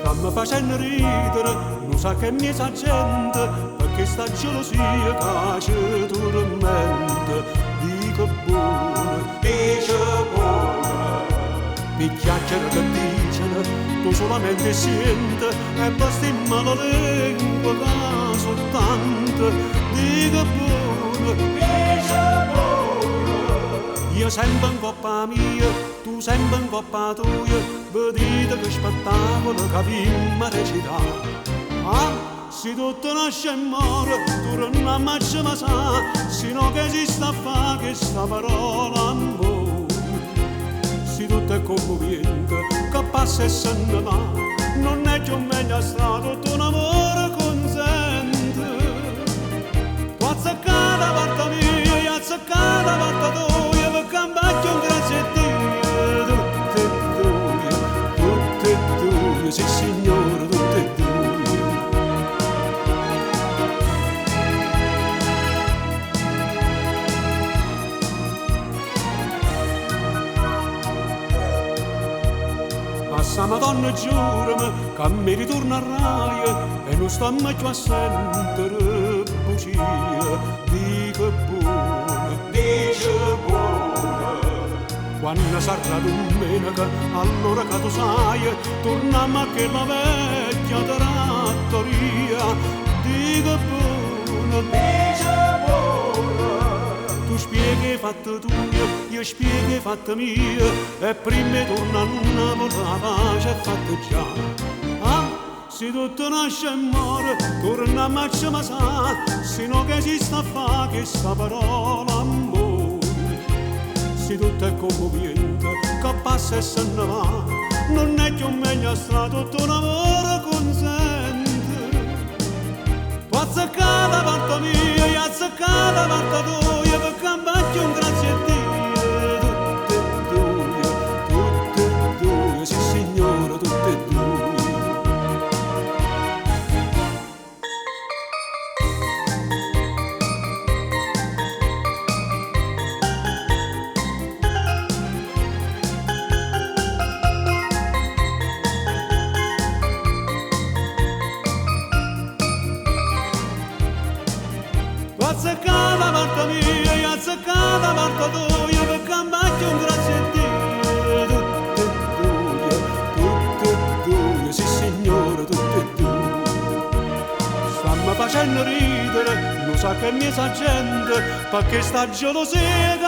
stanno facendo ridere, non sa che mi sa gente, perché sta gelosia che ci tormenta. Dico buono, dice buono, mi chiacchiera che dicono, tu solamente senti, e basta la lingua che soltanto. Dico buono, dice buono, io sempre in coppa mia, tu sempre in coppa tua. Vedete che spettacolo che abbiamo recitato. Ah, se tutto nasce e muore, tu non ammazzi ma sa, sino che esiste a fa che sta parola amore. Se tutto è conveniente, che passa e se ne va, non è più meglio stato, tu un amore consente. Tu azzeccata la parte mia, io azzeccata la parte tua, per cambiare un grazie a Dio. Sì signore, tutte e due. Passa Madonna giurami che mi ritorna a raia e non sto mai più a sentire bugia. Dico buona, dice buona. Quando sarà domenica, allora che tu sai, torniamo a quella vecchia trattoria. Dico buona, dice buona. Tu spieghi i fatti tuoi, io spiego i fatti miei, e prima torna a Napoli la pace è fatta già. Ah, se tutto nasce e muore, torniamo a ci ma sa, sino che esiste a fa che sta parola amore. Se tutto è conveniente, che passa e se ne va, non è più meglio stato, tutto un amore consente. Tu azzeccata la parte mia, io azzeccata la parte tua, per cambiare un grazie a Dio. Tutte e due, sì signore, tutte e due. Azzeccata la parte mia, io azzeccata la parte tua, per cambiare un grazie a Dio. Tutte e due, sì signore, tutte e due. Stanno facendo ridere, non sa che mi sa gente, perché sta gelosia che